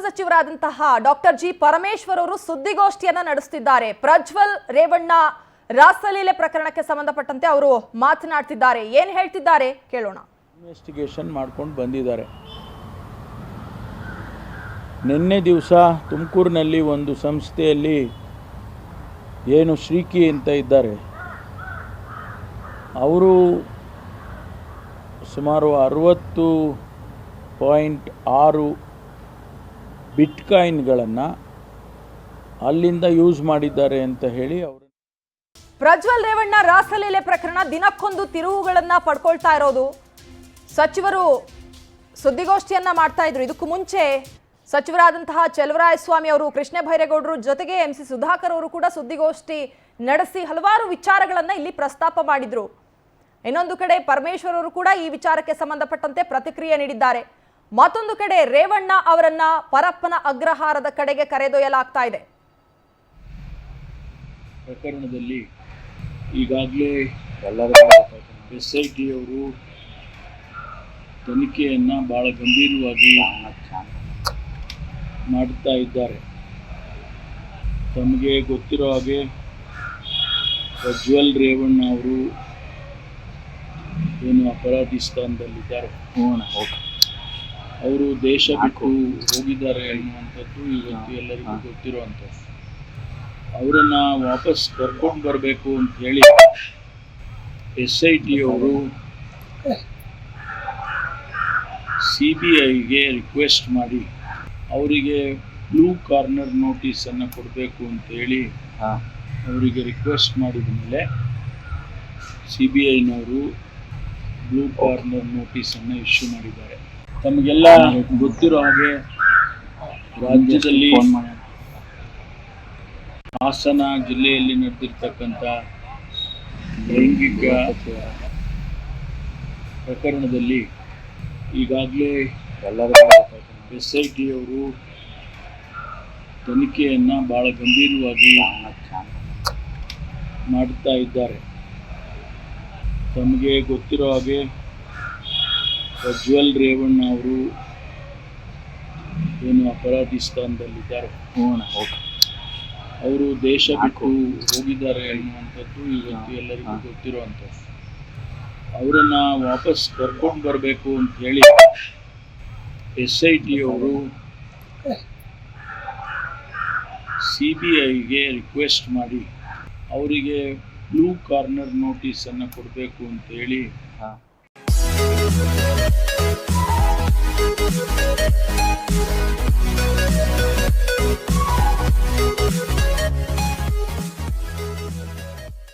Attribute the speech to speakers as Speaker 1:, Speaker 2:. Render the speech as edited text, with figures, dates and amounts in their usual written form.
Speaker 1: ಸಚಿವರಾದಂತಹ doctor G Parameshwar ಅವರು ಸುದ್ದಿಗೋಷ್ಠಿಯನ್ನ ನಡೆಸುತ್ತಿದ್ದಾರೆ. ಪ್ರಜ್ವಲ್ ರೇವಣ್ಣ ರಾಸಲೀಲೆ ಪ್ರಕರಣಕ್ಕೆ ಸಂಬಂಧಪಟ್ಟಂತೆ ಅವರು ಮಾತನಾಡ್ತಿದ್ದಾರೆ. ಏನು ಹೇಳ್ತಿದ್ದಾರೆ ಕೇಳೋಣ.
Speaker 2: ಇನ್ವೆಸ್ಟಿಗೇಷನ್ ಮಾಡ್ಕೊಂಡು ಬಂದಿದ್ದಾರೆ. ನಿನ್ನೆ ದಿವಸ ತುಮಕೂರಿನಲ್ಲಿ ಒಂದು ಸಂಸ್ಥೆಯಲ್ಲಿ ಏನು ಶ್ರೀಕಿ ಅಂತ ಇದ್ದಾರೆ, ಅವರು ಸುಮಾರು 60.6 ಬಿಟ್ಕಾಯಿನ್ಗಳನ್ನು ಅಲ್ಲಿಂದ ಯೂಸ್ ಮಾಡಿದ್ದಾರೆ ಅಂತ ಹೇಳಿ ಅವರು.
Speaker 1: ಪ್ರಜ್ವಲ್ ರೇವಣ್ಣ ರಾಸಲೀಲೆ ಪ್ರಕರಣ ದಿನಕ್ಕೊಂದು ತಿರುವುಗಳನ್ನ ಪಡ್ಕೊಳ್ತಾ ಇರೋದು. ಸಚಿವರು ಸುದ್ದಿಗೋಷ್ಠಿಯನ್ನ ಮಾಡ್ತಾ ಇದ್ರು. ಇದಕ್ಕೂ ಮುಂಚೆ ಸಚಿವರಾದಂತಹ ಚೆಲುವರಾಯಸ್ವಾಮಿ ಅವರು, ಕೃಷ್ಣ ಬೈರೇಗೌಡರು ಜೊತೆಗೆ MC ಸುಧಾಕರ್ ಅವರು ಕೂಡ ಸುದ್ದಿಗೋಷ್ಠಿ ನಡೆಸಿ ಹಲವಾರು ವಿಚಾರಗಳನ್ನ ಇಲ್ಲಿ ಪ್ರಸ್ತಾಪ ಮಾಡಿದ್ರು. ಇನ್ನೊಂದು ಕಡೆ ಪರಮೇಶ್ವರ್ ಅವರು ಕೂಡ ಈ ವಿಚಾರಕ್ಕೆ ಸಂಬಂಧಪಟ್ಟಂತೆ ಪ್ರತಿಕ್ರಿಯೆ ನೀಡಿದ್ದಾರೆ. ಮತ್ತೊಂದು ಕಡೆ ರೇವಣ್ಣ ಅವರನ್ನ ಪರಪ್ಪನ ಅಗ್ರಹಾರದ ಕಡೆಗೆ ಕರೆದೊಯ್ಯಲಾಗ್ತಾ ಇದೆ.
Speaker 2: ಪ್ರಕರಣದಲ್ಲಿ ಈಗಾಗಲೇ SIT ಅವರು ತನಿಖೆಯನ್ನ ಬಹಳ ಗಂಭೀರವಾಗಿ ಮಾಡ್ತಾ ಇದ್ದಾರೆ. ತಮಗೆ ಗೊತ್ತಿರೋ ಹಾಗೆ ಪ್ರಜ್ವಲ್ ರೇವಣ್ಣ ಅವರು ಏನು ಅಪರಾಧಿ ಸ್ಥಾನದಲ್ಲಿದ್ದಾರೆ, ಅವರು ದೇಶ ಬಿಟ್ಟು ಹೋಗಿದ್ದಾರೆ ಅನ್ನುವಂಥದ್ದು ಇವತ್ತು ಎಲ್ಲರಿಗೂ ಗೊತ್ತಿರುವಂಥದ್ದು. ಅವರನ್ನು ವಾಪಸ್ ಕರ್ಕೊಂಡು ಬರಬೇಕು ಅಂತ ಹೇಳಿ SIT ಅವರು CBIಗೆ ರಿಕ್ವೆಸ್ಟ್ ಮಾಡಿ ಅವರಿಗೆ ಬ್ಲೂ ಕಾರ್ನರ್ ನೋಟಿಸನ್ನು ಕೊಡಬೇಕು ಅಂತ ಹೇಳಿ ಅವರಿಗೆ ರಿಕ್ವೆಸ್ಟ್ ಮಾಡಿದ ಮೇಲೆ CBIನವರು ಬ್ಲೂ ಕಾರ್ನರ್ ನೋಟಿಸನ್ನು ಇಶ್ಯೂ ಮಾಡಿದ್ದಾರೆ. ತಮಗೆಲ್ಲ ಗೊತ್ತಿರೋ ಹಾಗೆ ರಾಜ್ಯದಲ್ಲಿ ಹಾಸನ ಜಿಲ್ಲೆಯಲ್ಲಿ ನಡೆದಿರ್ತಕ್ಕಂಥ ಲೈಂಗಿಕ ಪ್ರಕರಣದಲ್ಲಿ ಈಗಾಗಲೇ SIT ಅವರು ತನಿಖೆಯನ್ನ ಬಹಳ ಗಂಭೀರವಾಗಿ ಮಾಡ್ತಾ ಇದ್ದಾರೆ. ತಮಗೆ ಗೊತ್ತಿರೋ ಹಾಗೆ ಪ್ರಜ್ವಲ್ ರೇವಣ್ಣ ಅವರು ಏನು ಅಪರಾಧಿ ಸ್ಥಾನದಲ್ಲಿದ್ದಾರೆ, ಅವರು ದೇಶ ಬಿಟ್ಟು ಹೋಗಿದ್ದಾರೆ ಅನ್ನುವಂಥದ್ದು ಇವತ್ತು ಎಲ್ಲರಿಗೂ ಗೊತ್ತಿರುವಂಥದ್ದು. ಅವರನ್ನು ವಾಪಸ್ ಕರ್ಕೊಂಡು ಬರಬೇಕು ಅಂತ ಹೇಳಿ SIT ಅವರು CBIಗೆ ರಿಕ್ವೆಸ್ಟ್ ಮಾಡಿ ಅವರಿಗೆ ಬ್ಲೂ ಕಾರ್ನರ್ ನೋಟಿಸನ್ನು ಕೊಡಬೇಕು ಅಂತ ಹೇಳಿ